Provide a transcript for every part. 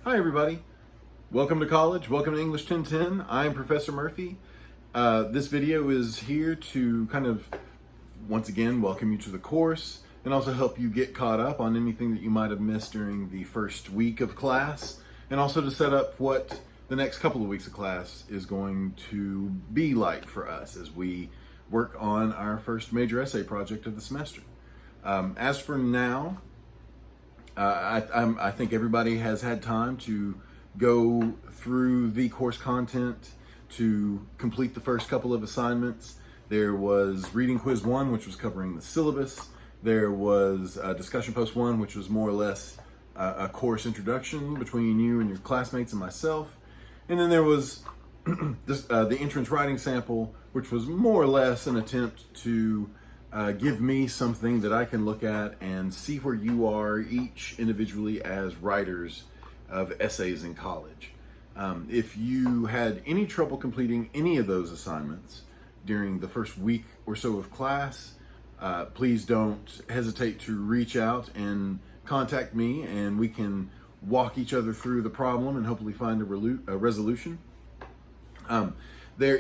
Hi everybody, welcome to college, welcome to English 1010. I'm Professor Murphy. This video is here to kind of, once again, welcome you to the course and also help you get caught up on anything that you might have missed during the first week of class, and also to set up what the next couple of weeks of class is going to be like for us as we work on our first major essay project of the semester. As for now, I think everybody has had time to go through the course content to complete the first couple of assignments. There was reading quiz 1, which was covering the syllabus. There was discussion post 1, which was more or less a course introduction between you and your classmates and myself. And then there was the entrance writing sample, which was more or less an attempt to give me something that I can look at and see where you are each individually as writers of essays in college. If you had any trouble completing any of those assignments during the first week or so of class, please don't hesitate to reach out and contact me, and we can walk each other through the problem and hopefully find a resolution. There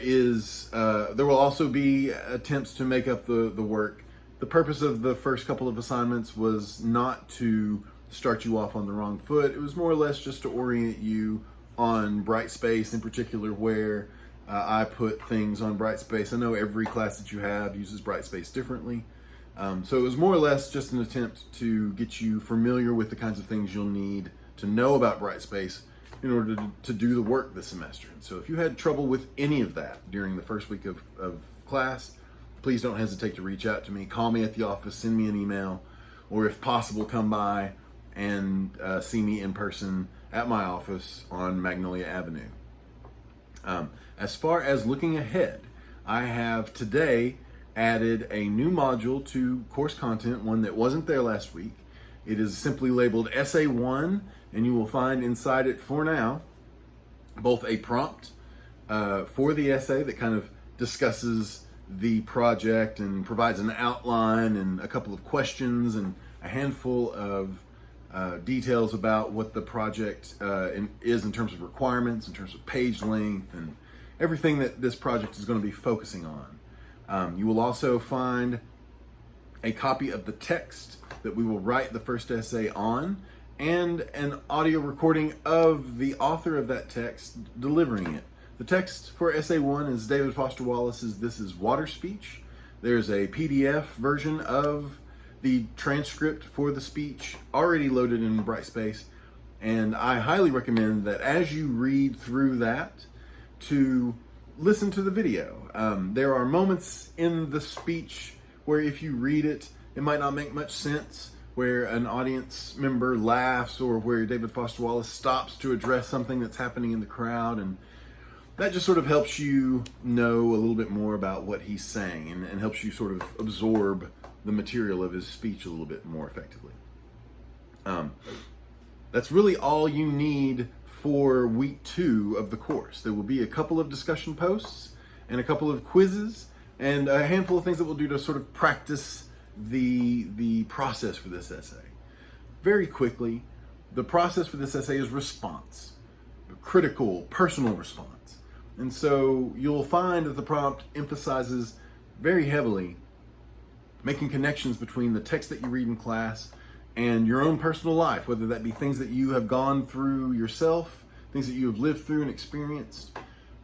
will also be attempts to make up the work. The purpose of the first couple of assignments was not to start you off on the wrong foot. It was more or less just to orient you on Brightspace, in particular where I put things on Brightspace. I know every class that you have uses Brightspace differently. So it was more or less just an attempt to get you familiar with the kinds of things you'll need to know about Brightspace in order to do the work this semester. And so if you had trouble with any of that during the first week of class, please don't hesitate to reach out to me. Call me at the office, send me an email, or if possible, come by and see me in person at my office on Magnolia Avenue. As far as looking ahead, I have today added a new module to course content, one that wasn't there last week. It is simply labeled Essay 1, and you will find inside it for now both a prompt for the essay that kind of discusses the project and provides an outline and a couple of questions and a handful of details about what the project is in terms of requirements, in terms of page length, and everything that this project is going to be focusing on. You will also find a copy of the text that we will write the first essay on, and an audio recording of the author of that text delivering it. The text for Essay 1 is David Foster Wallace's This Is Water speech. There's a PDF version of the transcript for the speech already loaded in Brightspace, and I highly recommend that as you read through that to listen to the video. There are moments in the speech where if you read it, it might not make much sense, where an audience member laughs or where David Foster Wallace stops to address something that's happening in the crowd, and that just sort of helps you know a little bit more about what he's saying and helps you sort of absorb the material of his speech a little bit more effectively. That's really all you need for week 2 of the course. There will be a couple of discussion posts and a couple of quizzes and a handful of things that we'll do to sort of practice the process for this essay. Very quickly, the process for this essay is response, critical, personal response. And so you'll find that the prompt emphasizes very heavily making connections between the text that you read in class and your own personal life, whether that be things that you have gone through yourself, things that you have lived through and experienced,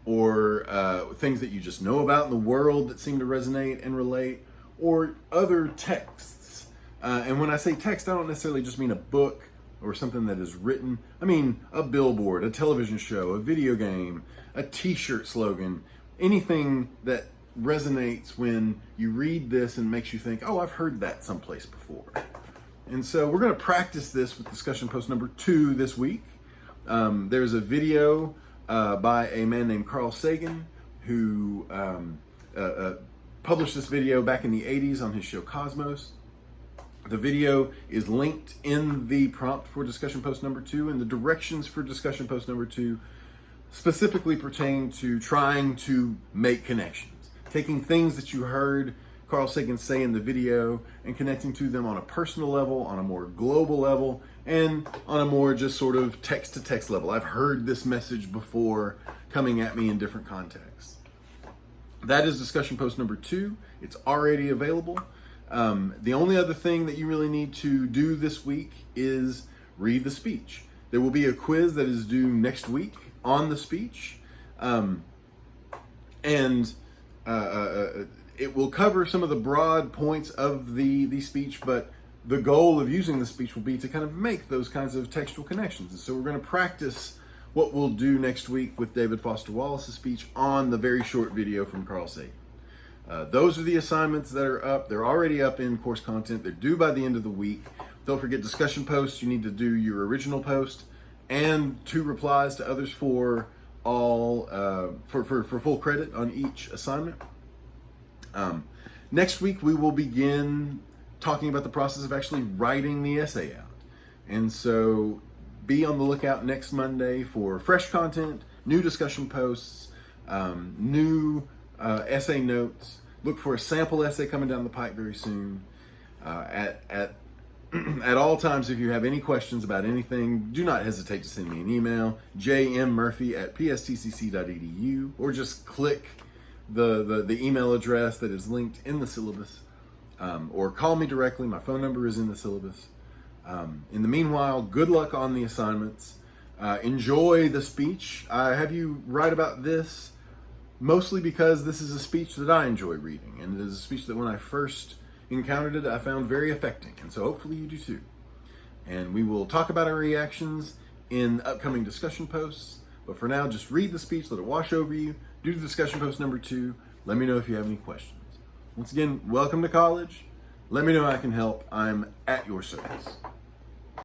or things that you just know about in the world that seem to resonate and relate, or other texts. And when I say text, I don't necessarily just mean a book or something that is written. I mean a billboard, a television show, a video game, a t-shirt slogan, anything that resonates when you read this and makes you think, oh, I've heard that someplace before. And so we're going to practice this with discussion post number 2 this week. There's a video by a man named Carl Sagan who published this video back in the 80s on his show Cosmos. The video is linked in the prompt for discussion post number 2, and the directions for discussion post number 2 specifically pertain to trying to make connections, taking things that you heard Carl Sagan say in the video and connecting to them on a personal level, on a more global level, and on a more just sort of text-to-text level. I've heard this message before coming at me in different contexts. That is discussion post number 2. It's already available. The only other thing that you really need to do this week is read the speech. There will be a quiz that is due next week on the speech. It will cover some of the broad points of the speech, but the goal of using the speech will be to kind of make those kinds of textual connections. And so we're going to practice what we'll do next week with David Foster Wallace's speech on the very short video from Carl Sagan. Those are the assignments that are up. They're already up in course content. They're due by the end of the week. Don't forget discussion posts. You need to do your original post and 2 replies to others for all for full credit on each assignment. Next week we will begin talking about the process of actually writing the essay out. And so be on the lookout next Monday for fresh content, new discussion posts, new essay notes. Look for a sample essay coming down the pipe very soon. At all times, if you have any questions about anything, do not hesitate to send me an email, jmmurphy@pstcc.edu, or just click the email address that is linked in the syllabus, or call me directly. My phone number is in the syllabus. In the meanwhile, good luck on the assignments. Enjoy the speech. I have you write about this mostly because this is a speech that I enjoy reading, and it is a speech that when I first encountered it, I found very affecting, and so hopefully you do too. And we will talk about our reactions in upcoming discussion posts, but for now, just read the speech, let it wash over you, do the discussion post number 2, let me know if you have any questions. Once again, welcome to college. Let me know how I can help. I'm at your service.